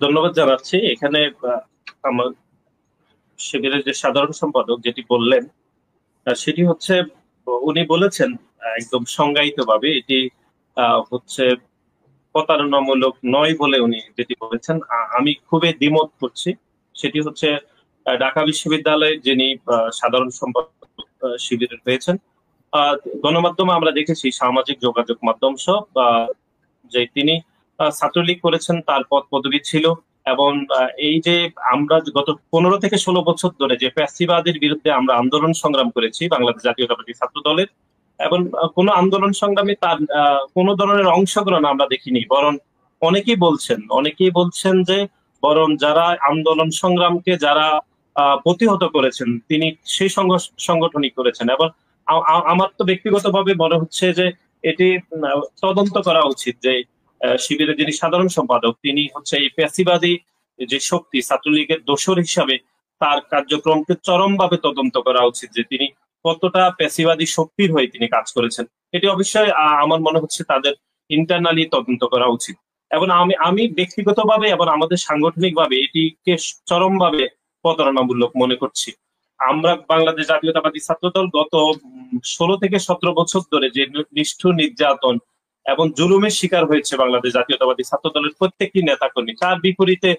ধন্যবাদ জানাচ্ছি। এখানে আমার শিবিরের যে সাধারণ সম্পাদক যেটি বললেন সেটি হচ্ছে, উনি বলেছেন একদম সংজ্ঞায়িত ভাবে, এটি হচ্ছে প্রতারণামূলক নয় বলে উনি যেটি বলেছেন, আমি খুবই দ্বিমত করছি। সেটি হচ্ছে ঢাকা বিশ্ববিদ্যালয়ে যিনি সাধারণ সম্পাদক শিবিরের হয়েছেন, গণমাধ্যমে আমরা দেখেছি, সামাজিক যোগাযোগ মাধ্যম সব, যে তিনি ছাত্রলীগ করেছেন, তার পদ পদবি ছিল। এবং এই যে আমরা গত 15 থেকে 16 বছর ধরে যে ফ্যাসিবাদের বিরুদ্ধে আমরা আন্দোলন সংগ্রাম করেছি বাংলাদেশ জাতীয়তাবাদী ছাত্র দলের, এবং কোন আন্দোলন সংগ্রামে তার কোন ধরনের অংশগ্রহণ আমরা দেখিনি। বরং অনেকেই বলছেন যে বরং যারা আন্দোলন সংগ্রামকে যারা প্রতিহত করেছেন, তিনি সেই সংগঠনই করেছেন। এবং আমার তো ব্যক্তিগতভাবে মনে হচ্ছে যে এটি তদন্ত করা উচিত, যে শিবিরের যিনি সাধারণ সম্পাদক, তিনি হচ্ছে এই ফ্যাসিবাদী যে শক্তি ছাত্রলীগের দোসর হিসাবে তার কার্যক্রমকে চরমভাবে তদন্ত করা উচিত, যে তিনি কতটা ফ্যাসিবাদী শক্তির হয়ে তিনি কাজ করেছেন। এটি অবশ্যই আমার মনে হচ্ছে তাদের ইন্টারনালি তদন্ত করা উচিত। এবং আমি ব্যক্তিগতভাবে এবং আমাদের সাংগঠনিকভাবে এটিকে চরমভাবে প্রতারণামূলক মনে করছি। আমরা বাংলাদেশ জাতীয়তাবাদী ছাত্রদল গত 16 থেকে 17 বছর ধরে যে নিষ্ঠুর নির্যাতন এবং জুলুমের শিকার হয়েছে বাংলাদেশ জাতীয়তাবাদী ছাত্র দলের প্রত্যেকটি নেতাকর্মী, তার বিপরীতে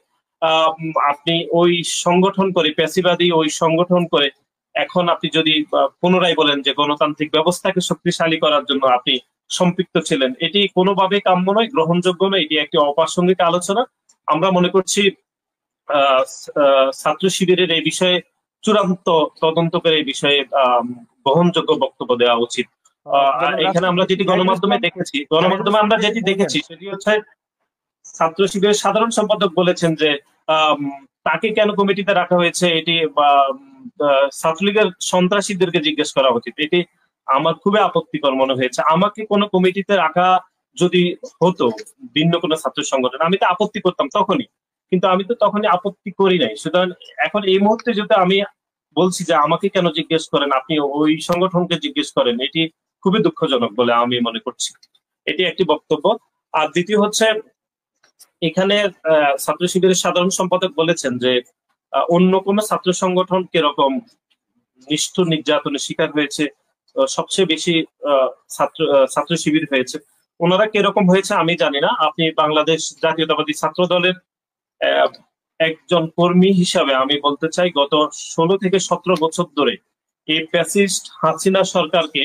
আপনি ওই সংগঠন করে, ফ্যাসিবাদী ওই সংগঠন করে এখন আপনি যদি পুনরায় বলেন যে গণতান্ত্রিক ব্যবস্থাকে শক্তিশালী করার জন্য আপনি সম্পৃক্ত ছিলেন, এটি কোনোভাবে কাম্য নয়, গ্রহণযোগ্য নয়। এটি একটি অপ্রাসঙ্গিক আলোচনা। আমরা মনে করছি ছাত্র শিবিরের এই বিষয়ে চূড়ান্ত তদন্ত করে এই বিষয়ে গ্রহণযোগ্য বক্তব্য দেওয়া উচিত। এখানে আমরা যেটি গণমাধ্যমে আমরা যেটি দেখেছি সেটি হচ্ছে ছাত্র শিবিরের সাধারণ সম্পাদক বলেছেন যে তাকে কেন কমিটিতে রাখা হয়েছে, এটি ছাত্রলীগের সন্ত্রাসীদেরকে জিজ্ঞেস করা উচিত। এটি আমার খুবই আপত্তিকর মনে হয়েছে। আমাকে কোনো কমিটিতে রাখা যদি হতো ভিন্ন কোনো ছাত্র সংগঠন, আমি তো আপত্তি করতাম তখনই, কিন্তু আমি তো তখনই আপত্তি করি নাই। সুতরাং এখন এই মুহূর্তে যদি আমি বলছি যে আমাকে কেন জিজ্ঞেস করেন, আপনি ওই সংগঠনকে জিজ্ঞেস করেন, এটি খুবই দুঃখজনক বলে আমি মনে করছি। এটি একটি বক্তব্য। আর দ্বিতীয় হচ্ছে, এখানে ছাত্র শিবিরের সাধারণ সম্পাদক বলেছেন যে অন্য কোন ছাত্র সংগঠন কিরকম নিষ্ঠুর নির্যাতনের শিকার হয়েছে, সবচেয়ে বেশি ছাত্র শিবির হয়েছে। ওনারা কিরকম হয়েছে আমি জানি না। আপনি বাংলাদেশ জাতীয়তাবাদী ছাত্র দলের একজন কর্মী হিসাবে আমি বলতে চাই, গত 16 থেকে 17 বছর ধরে এই ফ্যাসিস্ট হাসিনা সরকারকে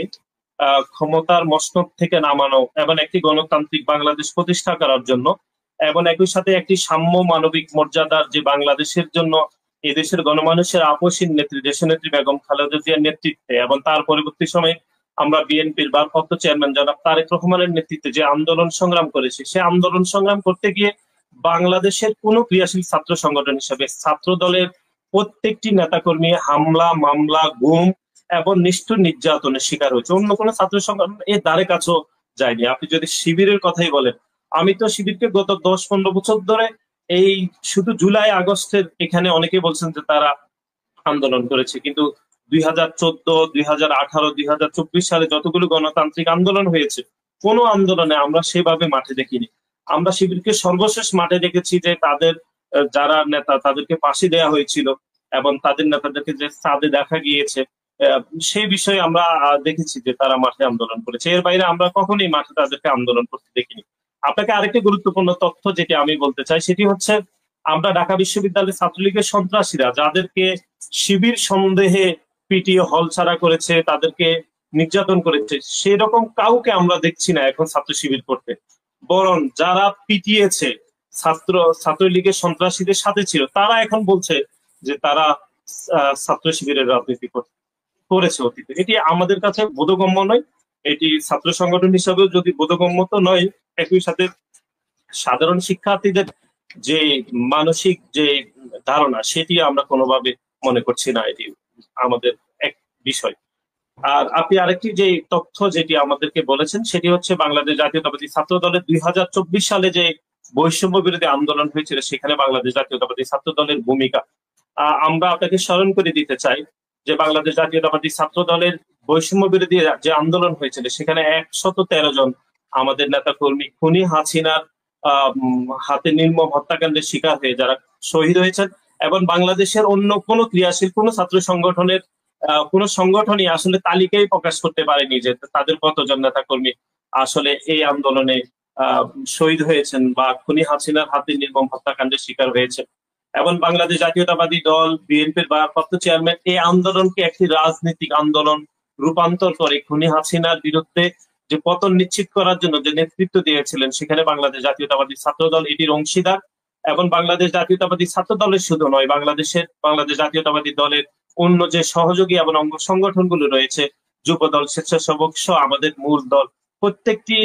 ক্ষমতার মসনদ থেকে নামানো এবং একটি গণতান্ত্রিক বাংলাদেশ প্রতিষ্ঠা করার জন্য, এবং একই সাথে একটি সাম্য মানবিক মর্যাদার যে বাংলাদেশের জন্য এদেশের গণমানুষের আপসীন নেত্রী দেশনেত্রী বেগম খালেদা জিয়ার নেতৃত্বে এবং তার পরবর্তী সময়ে আমরা বিএনপির ভারপ্রাপ্ত চেয়ারম্যান জনাব তারেক রহমানের নেতৃত্বে যে আন্দোলন সংগ্রাম করেছি, সে আন্দোলন সংগ্রাম করতে গিয়ে বাংলাদেশের কোন ক্রিয়াশীল ছাত্র সংগঠন হিসেবে ছাত্র দলের প্রত্যেকটি নেতাকর্মী হামলা, মামলা, গুম এবং নিষ্ঠুর নির্যাতনের শিকার হয়েছে। অন্য কোনো ছাত্র সংগঠন এর দ্বারে কাছেও যায়নি। আপনি যদি শিবিরের কথাই বলেন, আমি তো শিবিরকে গত 10-15 বছর ধরে এই শুধু জুলাই আগস্টের এখানে অনেকে বলছেন যে তারা আন্দোলন করেছে, কিন্তু 2014, 2018, 2024 সালে যতগুলো গণতান্ত্রিক আন্দোলন হয়েছে, কোন আন্দোলনে আমরা সেভাবে মাঠে দেখিনি। আমরা শিবিরকে সর্বশেষ মাঠে দেখেছি যে তাদের যারা নেতা তাদেরকে ফাঁসি দেওয়া হয়েছিল এবং তাদের নেতাদেরকে যে সাদে দেখা গিয়েছে, সেই বিষয়ে আমরা দেখেছি যে তারা মাঠে আন্দোলন করেছে। এর বাইরে আমরা কখনোই মাঠে তাদেরকে আন্দোলন করতে দেখিনি। আপনাকে আরেকটি গুরুত্বপূর্ণ তথ্য যেটি আমি বলতে চাই সেটি হচ্ছে, আমরা ঢাকা বিশ্ববিদ্যালয়ের ছাত্রলীগের সন্ত্রাসীরা যাদেরকে শিবির সন্দেহে পিটিয়ে হল ছাড়া করেছে, তাদেরকে নির্যাতন করেছে, সেরকম কাউকে আমরা দেখছি না এখন ছাত্র শিবির করতে। বরং যারা পিটিয়েছে ছাত্রলীগের সন্ত্রাসীদের সাথে ছিল, তারা এখন বলছে যে তারা ছাত্র শিবিরের রাজনীতি করেছে অতীতে। এটি আমাদের কাছে বোধগম্য নয়। এটি ছাত্র সংগঠন হিসাবেও যদি বোধগম্য তো নয়, একই সাথে সাধারণ শিক্ষার্থীদের যে মানসিক যে ধারণা সেটি আমরা কোনোভাবে মনে করছি না। এটি আমাদের এক বিষয়। আর আপনি আরেকটি যে তথ্য যেটি আমাদেরকে বলেছেন সেটি হচ্ছে, বাংলাদেশ জাতীয়তাবাদী ছাত্র দলের 2024 সালে যে বৈষম্য বিরোধী আন্দোলন হয়েছিল সেখানে বাংলাদেশ জাতীয়তাবাদী ছাত্র দলের ভূমিকা আমরা আপনাকে স্মরণ করে দিতে চাই যে বাংলাদেশ জাতীয়তাবাদী ছাত্র দলের বৈষম্য বিরোধী যে আন্দোলন হয়েছিল সেখানে 113 জন আমাদের নেতা কর্মী খুনি হাসিনার হাতে নির্মম হত্যাকাণ্ডের শিকার হয়ে যারা শহীদ হয়েছেন, এবং বাংলাদেশের অন্য কোনো ক্রিয়াশীল কোনো ছাত্র সংগঠনের কোন সংগঠনই আসলে তালিকায় প্রকাশ করতে পারেনি যে তাদের কতজন নেতা কর্মী আসলে এই আন্দোলনে আহ, শহীদ হয়েছেন বা খুনি হাসিনার হাতে নির্মম হত্যাকাণ্ডের শিকার হয়েছে। এবং বাংলাদেশ জাতীয়তাবাদী দল বিএনপির ভারপ্রাপ্ত চেয়ারম্যান এই আন্দোলনকে একটি রাজনৈতিক আন্দোলন রূপান্তর করে খুনি হাসিনার বিরুদ্ধে যে পতন নিশ্চিত করার জন্য যে নেতৃত্ব দিয়েছিলেন, সেখানে বাংলাদেশ জাতীয়তাবাদী ছাত্র দল এটির অংশীদার। এবং বাংলাদেশ জাতীয়তাবাদী ছাত্র দলের শুধু নয়, বাংলাদেশ জাতীয়তাবাদী দলের অন্য যে সহযোগী এবং অঙ্গ সংগঠনগুলো রয়েছে, যুবদল, স্বেচ্ছাসেবক সহ আমাদের মূল দল, প্রত্যেকটি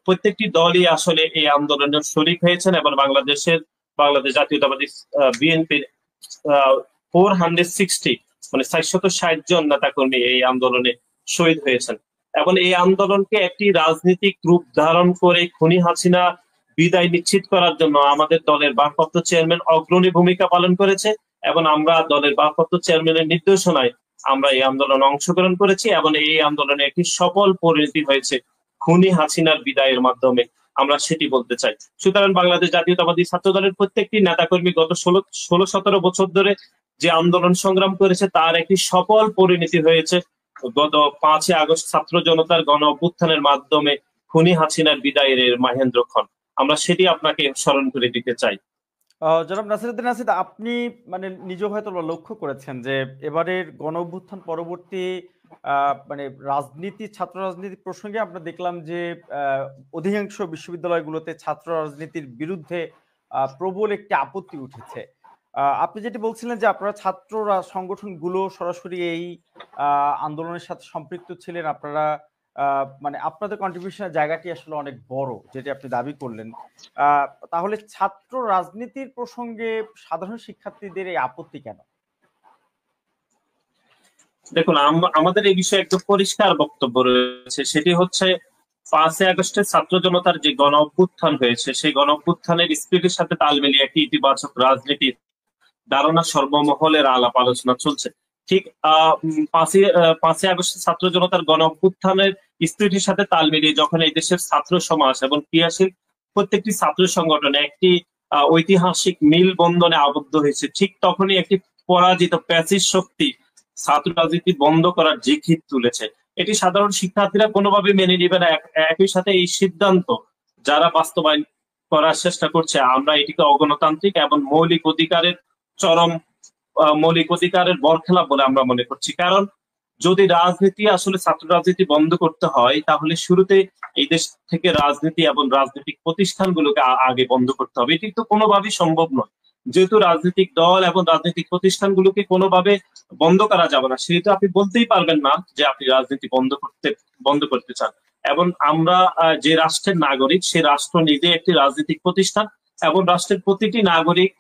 প্রত্যেকটি দলই আসলে এই আন্দোলনের শরিক হয়েছেন। এবং বাংলাদেশ জাতীয়তাবাদী বিএনপির 460 মানে 460 জন নেতাকর্মী এই আন্দোলনে শহীদ হয়েছেন। এবং এই আন্দোলনকে একটি রাজনৈতিক রূপ ধারণ করে খুনি হাসিনা বিদায় নিশ্চিত করার জন্য আমাদের দলের ভারপ্রাপ্ত চেয়ারম্যান অগ্রণী ভূমিকা পালন করেছে। এবং আমরা দলের ভারপ্রাপ্ত চেয়ারম্যানের নির্দেশনায় আমরা এই আন্দোলনে অংশগ্রহণ করেছি এবং এই আন্দোলনে একটি সফল পরিণতি হয়েছে খুনি হাসিনার বিদায়ের মাধ্যমে, আমরা সেটি বলতে চাই। সুতরাং বাংলাদেশ জাতীয়তাবাদী ছাত্র দলের প্রত্যেকটি নেতাকর্মী গত 16-17 বছর ধরে যে আন্দোলন সংগ্রাম করেছে তার একটি সফল পরিণতি হয়েছে গত 5ই আগস্ট ছাত্র জনতার গণ অভ্যুত্থানের মাধ্যমে খুনি হাসিনার বিদায়ের মাহেন্দ্রক্ষণ। আমরা সেটি আপনাকে স্মরণ করে দিতে চাই। জনাব নাসিরউদ্দিন নাসির, আপনি মানে নিজেও হয়তো লক্ষ্য করেছেন যে এবারের গণ অভ্যুত্থান পরবর্তী মানে রাজনীতি, ছাত্র রাজনীতি প্রসঙ্গে আমরা দেখলাম যে অধিকাংশ বিশ্ববিদ্যালয়গুলোতে ছাত্র রাজনীতির বিরুদ্ধে প্রবল একটি আপত্তি উঠেছে। আপনি যেটি বলছিলেন যে আপনারা ছাত্র সংগঠনগুলো সরাসরি এই আন্দোলনের সাথে সম্পৃক্ত ছিলেন, আপনারা মানে আপনাদের কন্ট্রিবিউশনের জায়গাটি আসলে অনেক বড়, যেটি আপনি দাবি করলেন। তাহলে ছাত্র রাজনীতির প্রসঙ্গে সাধারণ শিক্ষার্থীদের এই আপত্তি কেন? দেখুন, আমাদের এই বিষয়ে একদম পরিষ্কার বক্তব্য রয়েছে। সেটি হচ্ছে 5ই আগস্টের ছাত্র জনতার যে গণ অভ্যুত্থান হয়েছে, সেই গণ অভ্যুত্থানের স্পিরিটের সাথে তাল মিলিয়ে একটি ইতিবাচক রাজনীতির ধারণা সর্বমহলের আলাপ আলোচনা চলছে। ঠিক 5ই আগস্ট ছাত্র জনতার গণ অভ্যুত্থানের স্পিরিটের সাথে তাল মিলিয়ে যখন এই দেশের ছাত্র সমাজ এবং ক্রিয়াশীল প্রত্যেকটি ছাত্র সংগঠনে একটি ঐতিহাসিক মিল বন্ধনে আবদ্ধ হয়েছে, ঠিক তখনই একটি পরাজিত প্যাসিস্ট শক্তি ছাত্র রাজনীতি বন্ধ করার জিখির তুলেছে। এটি সাধারণ শিক্ষার্থীরা কোনোভাবে মেনে নিবে না। একই সাথে এই সিদ্ধান্ত যারা বাস্তবায়ন করার চেষ্টা করছে, আমরা এটিকে অগণতান্ত্রিক এবং মৌলিক অধিকারের বরখেলাপ বলে আমরা মনে করছি। কারণ যদি রাজনীতি আসলে ছাত্র রাজনীতি বন্ধ করতে হয়, তাহলে শুরুতে এই দেশ থেকে রাজনীতি এবং রাজনৈতিক প্রতিষ্ঠানগুলোকে আগে বন্ধ করতে হবে। এটি তো কোনোভাবেই সম্ভব নয়। যেহেতু রাজনৈতিক দল এবং রাজনৈতিক প্রতিষ্ঠানগুলোকে কোনোভাবে বন্ধ করা যাবে না, সেহেতু আপনি বলতেই পারবেন না যে আপনি রাজনীতি বন্ধ করতে চান। এবং আমরা যে রাষ্ট্রের নাগরিক, সে রাষ্ট্র নিজে একটি রাজনৈতিক প্রতিষ্ঠান এবং রাষ্ট্রের প্রতিটি নাগরিক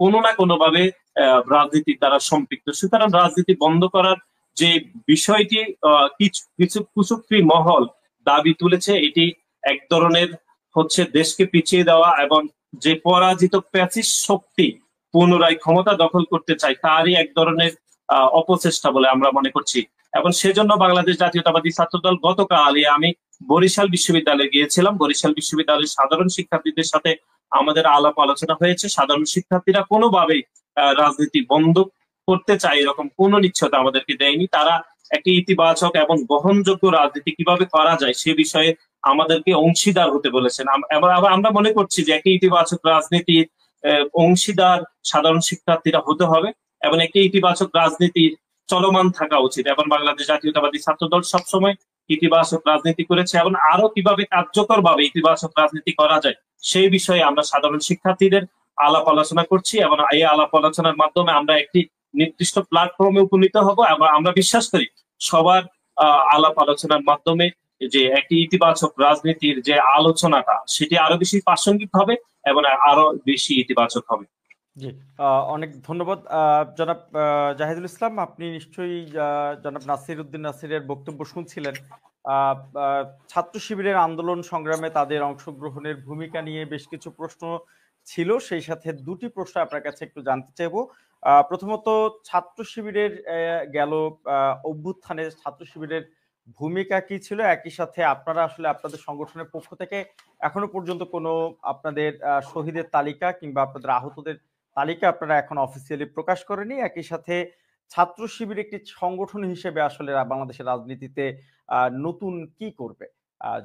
কোনো না কোনো ভাবে রাজনীতির দ্বারা সম্পৃক্ত। সুতরাং রাজনীতি বন্ধ করার যে বিষয়টি কিছু কুচক্রী মহল দাবি তুলেছে, এটি এক ধরনের হচ্ছে দেশকে পিছিয়ে দেওয়া এবং যে পরাজিত প্যাসিস্ট শক্তি পুনরায় ক্ষমতা দখল করতে চায় তারই এক ধরনের অপচেষ্টা বলে আমরা মনে করছি। এবং সেজন্য বাংলাদেশ জাতীয়তাবাদী ছাত্রদল গতকালই আমি বরিশাল বিশ্ববিদ্যালয়ে গিয়েছিলাম। বরিশাল বিশ্ববিদ্যালয়ের সাধারণ শিক্ষার্থীদের সাথে আমাদের আলাপ আলোচনা হয়েছে। সাধারণ শিক্ষার্থীরা কোনোভাবেই রাজনীতি বন্ধ করতে চায় এরকম কোনো নিশ্চয়তা আমাদেরকে দেয়নি। তারা একটি ইতিবাচক এবং গ্রহণযোগ্য রাজনীতি কিভাবে করা যায় সে বিষয়ে আমাদেরকে অংশীদার হতে বলেছেন। আমরা মনে করছি যে একটি ইতিবাচক রাজনীতির অংশীদার সাধারণ শিক্ষার্থীরা হতে হবে এবং একটি ইতিবাচক রাজনীতি চলমান থাকা উচিত। এবং বাংলাদেশ জাতীয়তাবাদী ছাত্রদল সবসময় ইতিবাচক রাজনীতি করেছে এবং আরো কিভাবে কার্যকর ভাবে ইতিবাচক রাজনীতি করা যায় সেই বিষয়ে আমরা সাধারণ শিক্ষার্থীদের আলাপ আলোচনা করছি। এবং এই আলাপ আলোচনার মাধ্যমে আমরা একটি নির্দিষ্ট প্ল্যাটফর্মে উপনীত হব এবং আমরা বিশ্বাস করি সবার আলাপ আলোচনার মাধ্যমে যে একটি ইতিবাচক রাজনীতির যে আলোচনাটা সেটি আরো বেশি প্রাসঙ্গিক হবে এবং আরো বেশি ইতিবাচক হবে। জি, অনেক ধন্যবাদ জনাব জাহিদুল ইসলাম। আপনি নিশ্চয়ই জনাব নাসিরউদ্দিন নাসিরের বক্তব্য শুনছিলেন। ছাত্র শিবিরের আন্দোলন সংগ্রামে তাদের অংশগ্রহণের ভূমিকা নিয়ে বেশ কিছু প্রশ্ন ছিল, সেই সাথে দুটি প্রশ্ন আপনার কাছে একটু জানতে চাইবো। প্রথমত, ছাত্র শিবিরের গেল অভ্যুত্থানে ছাত্র শিবিরের ভূমিকা কি ছিল, একই সাথে আপনারা আসলে আপনাদের সংগঠনের পক্ষ থেকে এখনো পর্যন্ত কোনো আপনাদের শহীদের তালিকা কিংবা আপনাদের আহতদের তালিকা আপনারা এখন অফিসিয়ালি প্রকাশ করেনি, একই সাথে ছাত্র শিবির একটি সংগঠন হিসেবে আসলে বাংলাদেশের রাজনীতিতে নতুন কি করবে,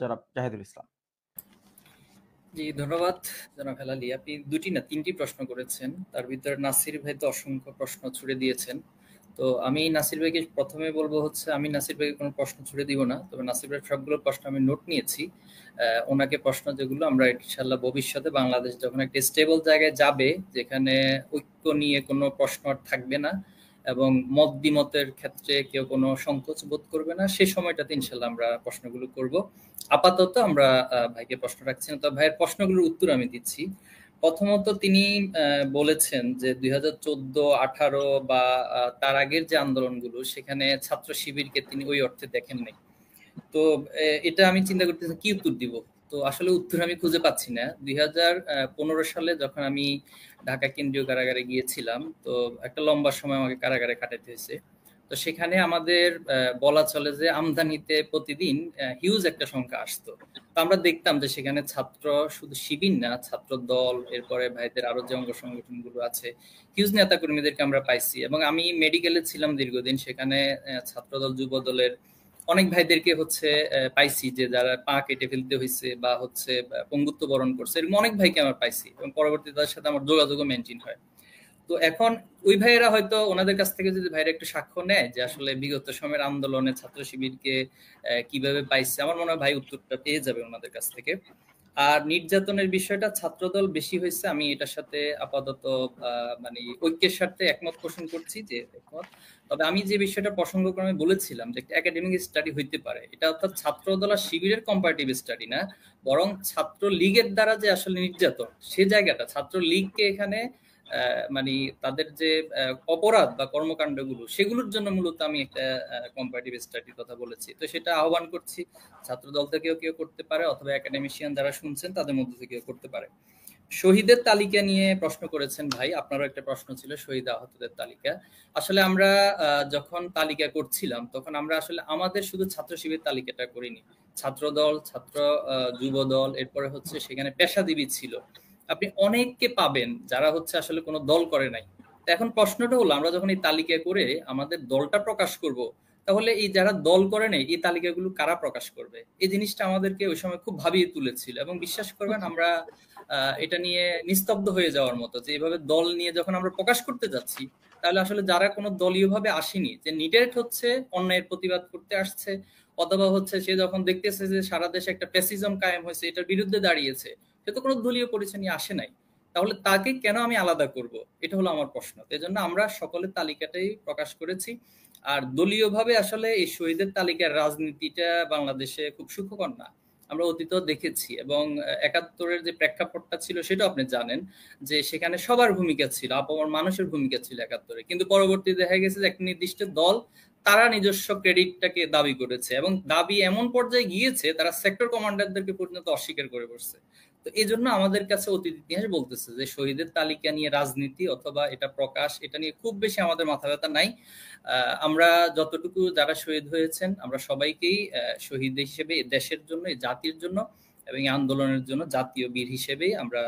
জনাব জাহিদুল ইসলাম? জি, ধন্যবাদ জনাব হেলালি। আপনি দুটি না তিনটি প্রশ্ন করেছেন, তার ভিতরে নাসির ভাই তো অসংখ্য প্রশ্ন ছুড়ে দিয়েছেন। তো আমি নাসির ভাইকে প্রথমে বলবো হচ্ছে, আমি নাসির ভাইকে কোনো প্রশ্ন ছুড়ে দিব না, তবে নাসির ভাইয়ের সবগুলো প্রশ্ন আমি নোট নিয়েছি। ওনাকে প্রশ্ন যেগুলো, আমরা ইনশাল্লাহ ভবিষ্যতে বাংলাদেশ যখন একটা স্টেবল জায়গায় যাবে, যেখানে ঐক্য নিয়ে কোনো প্রশ্ন আর থাকবে না এবং মত দ্বিমতের ক্ষেত্রে কেউ কোনো সংকোচ বোধ করবে না, সেই সময়টাতে ইনশাল্লাহ আমরা প্রশ্নগুলো করব। আপাতত আমরা ভাইকে প্রশ্ন রাখছি না, তো ভাইয়ের প্রশ্নগুলোর উত্তর আমি দিচ্ছি। প্রথমত তিনি বলেছেন যে 2014-18 বা তার আগের যে আন্দোলনগুলো, সেখানে ছাত্র শিবিরকে তিনি ওই অর্থে দেখেন নাই। তো এটা আমি চিন্তা করতেছি কি উত্তর দিব। তো আসলে উত্তর আমি খুঁজে পাচ্ছি না। 2015 সালে যখন আমি ঢাকা কেন্দ্রীয় কারাগারে গিয়েছিলাম, তো একটা লম্বা সময় আমাকে কারাগারে কাটাতে হয়েছে। তো সেখানে আমাদের বলা চলে যে আমদানিতে প্রতিদিন হিউজ একটা সংখ্যা আসতো। তো আমরা দেখতাম যে সেখানে ছাত্র, শুধু শিবির না, ছাত্র দল, এরপরে ভাইদের আরো যে অঙ্গ সংগঠনগুলো আছে, হিউজ নেতা কর্মীদেরকে আমরা পাইছি। এবং আমি মেডিকেলে ছিলাম দীর্ঘদিন, সেখানে ছাত্রদল, যুব দলের অনেক ভাইদেরকে হচ্ছে পাইছি, যে যারা পা কেটে ফেলতে হয়েছে বা হচ্ছে পঙ্গুত্ব বরণ করছে, এরকম অনেক ভাইকে আমার পাইছি এবং পরবর্তীতে তাদের সাথে আমার যোগাযোগও মেনটেন হয়। তো এখন ওই ভাইয়েরা হয়তো ওনাদের কাছ থেকে যদি ভাইরা একটু সাক্ষ্য নেয় যে আসলে বিগত সময়ের আন্দোলনে ছাত্র শিবিরকে কিভাবে পাইছে, আমার মনে হয় ভাই উত্তরটা পেয়ে যাবে ওনাদের কাছ থেকে। আর নির্যাতনের বিষয়টা ছাত্রদল বেশি হয়েছে, আমি এটার সাথে আপাতত মানে ঐক্যের সাথে একমত পোষণ করছি, যে একমত। তবে আমি যে বিষয়টা প্রসঙ্গক্রমে বলেছিলাম যে একটা একাডেমিক স্টাডি হইতে পারে, এটা অর্থাৎ ছাত্রদল আর শিবিরের কম্পারেটিভ স্টাডি না, বরং ছাত্র লীগের দ্বারা যে আসলে নির্যাতন, সে জায়গাটা ছাত্র লীগকে এখানে মানে তাদের যে অপরাধ বা কর্মকাণ্ডগুলো, সেগুলোর জন্য মূলত আমি একটা কম্পারেটিভ স্টাডির কথা বলেছি। তো সেটা আহ্বান করছি, ছাত্র দল থেকেও কেউ করতে পারে, অথবা একাডেমিশিয়ান যারা শুনছেন তাদের মধ্যে থেকে কেউ করতে পারে। শহীদের তালিকা নিয়ে প্রশ্ন করেছেন ভাই, আপনারও একটা প্রশ্ন ছিল শহীদ আহতদের তালিকা। আসলে আমরা যখন তালিকা করছিলাম, তখন আমরা আসলে আমাদের শুধু ছাত্র শিবির তালিকাটা করিনি, ছাত্র দল, ছাত্র যুব দল, এরপরে হচ্ছে সেখানে পেশাজীবী ছিল। আপনি অনেককে পাবেন যারা হচ্ছে আসলে কোনো দল করে নাই। এখন প্রশ্নটা হলো, আমরা যখন এই তালিকা করে আমাদের দলটা প্রকাশ করব, তাহলে এই যারা দল করে নেই, এই তালিকাগুলো কারা প্রকাশ করবে? এই জিনিসটা আমাদেরকে ওই সময় খুব ভাবিয়ে তুলেছিল। এবং বিশ্বাস করবেন, আমরা এটা নিয়ে নিস্তব্ধ হয়ে যাওয়ার মতো, যে এইভাবে দল নিয়ে যখন আমরা প্রকাশ করতে যাচ্ছি, তাহলে আসলে যারা কোনো দলীয় ভাবে আসেনি, যে নিডারেক্ট হচ্ছে অন্যায়ের প্রতিবাদ করতে আসছে, অথবা হচ্ছে সে যখন দেখতেছে যে সারা দেশে একটা প্যাসিজম কায়েম হয়েছে, এটার বিরুদ্ধে দাঁড়িয়েছে, সে তো কোনো দলীয় পরিচয় নিয়ে আসে নাই, তাহলে তাকে কেন আমি আলাদা করব? এটা হলো আমার প্রশ্ন। এই জন্য আমরা সকলের তালিকাটাই প্রকাশ করেছি। আর দলীয়ভাবে আসলে এই শহীদের তালিকার রাজনীতিটা বাংলাদেশে খুব সুখকর না, আমরা অতীতেও দেখেছি। এবং ৭১-এর যে প্রেক্ষাপটটা ছিল সেটা আপনি জানেন, যে সেখানে সবার ভূমিকা ছিল, আপামর মানুষের ভূমিকা ছিল ৭১-এ। কিন্তু পরবর্তী দেখা গেছে যে একটা নির্দিষ্ট দল তারা নিজস্ব ক্রেডিটটাকে দাবি করেছে, এবং দাবি এমন পর্যায়ে গিয়েছে তারা সেক্টর কমান্ডারদেরকে পর্যন্ত অস্বীকার করে বসছে। তো এই জন্য আমাদের কাছে অতীত ইতিহাস বলতেছে যে শহীদের তালিকা নিয়ে রাজনীতি অথবা এটা প্রকাশ, এটা নিয়ে খুব বেশি আমাদের মাথা ব্যথা নাই। আমরা যতটুকু যারা শহীদ হয়েছেন, আমরা সবাইকেই শহীদ হিসেবে দেশের জন্য, জাতির জন্য এবং আন্দোলনের জন্য জাতীয় বীর হিসেবেই আমরা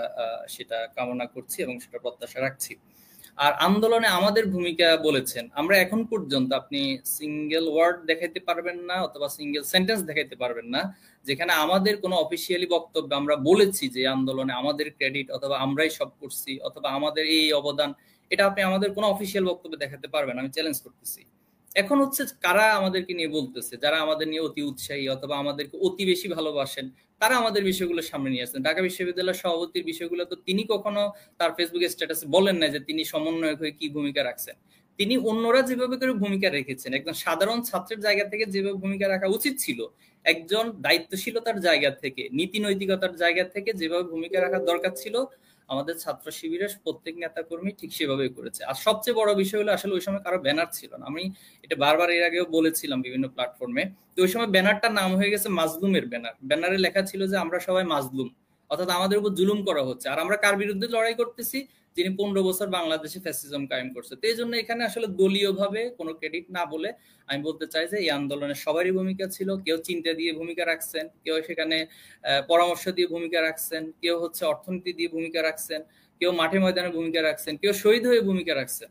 সেটা কামনা করছি এবং সেটা প্রত্যাশা রাখছি। আর আন্দোলনে আমাদের ভূমিকা বলেছেন, আমরা এখন পর্যন্ত আপনি সিঙ্গেল ওয়ার্ড দেখাইতে পারবেন না অথবা সিঙ্গেল সেন্টেন্স দেখাইতে পারবেন না যেখানে আমাদের কোনো অফিসিয়ালি বক্তব্য আমরা বলেছি যে আন্দোলনে আমাদের ক্রেডিট অথবা আমরাই সব করছি অথবা আমাদের এই অবদান, এটা আপনি আমাদের কোনো অফিসিয়াল বক্তব্যে দেখাতে পারবেন, আমি চ্যালেঞ্জ করতেছি। এখন হচ্ছে কারা আমাদেরকে নিয়ে বলতেছে, যারা আমাদের নিয়ে অতি উৎসাহী অথবা আমাদেরকে অতি বেশি ভালোবাসেন, তারা আমাদের বিষয়গুলো সামনে নিয়ে আসছেন। ঢাকা বিশ্ববিদ্যালয়ের সভাপতির বিষয়গুলো তো তিনি কখনো তার ফেসবুক স্ট্যাটাসে বলেন না যে তিনি সমন্বয়ক হয়ে কি ভূমিকা রাখছেন। তিনি অন্যরা যেভাবে করে ভূমিকা রেখেছেন, একজন সাধারণ ছাত্রের জায়গা থেকে যেভাবে ভূমিকা রাখা উচিত ছিল, একজন দায়িত্বশীলতার জায়গা থেকে, নীতি নৈতিকতার জায়গা থেকে যেভাবে ভূমিকা রাখার দরকার ছিল, আমাদের ছাত্র শিবিরের প্রত্যেক নেতা কর্মী ঠিক সেভাবেই করেছে। আর সবচেয়ে বড় বিষয় হলো, আসলে ওই সময় কারো ব্যানার ছিল না। আমি এটা বারবার এর আগেও বলেছিলাম বিভিন্ন প্ল্যাটফর্মে। তো ওই সময় ব্যানারটার নাম হয়ে গেছে মাজলুমের ব্যানার। ব্যানারে লেখা ছিল যে আমরা সবাই মাজলুম, অর্থাৎ আমাদের উপর জুলুম করা হচ্ছে। আর আমরা কার বিরুদ্ধে লড়াই করতেছি? যিনি ১৫ বছর বাংলাদেশে ফ্যাসিজম কায়েম করছে। তো এই জন্য এখানে আসলে দলীয় ভাবে কোনো ক্রেডিট না বলে আমি বলতে চাই যে এই আন্দোলনে সবারই ভূমিকা ছিল। কেউ চিন্তা দিয়ে ভূমিকা রাখছেন, কেউ সেখানে পরামর্শ দিয়ে ভূমিকা রাখছেন, কেউ হচ্ছে অর্থনীতি দিয়ে ভূমিকা রাখছেন, কেউ মাঠে ময়দানে ভূমিকা রাখছেন, কেউ শহীদ হয়ে ভূমিকা রাখছেন।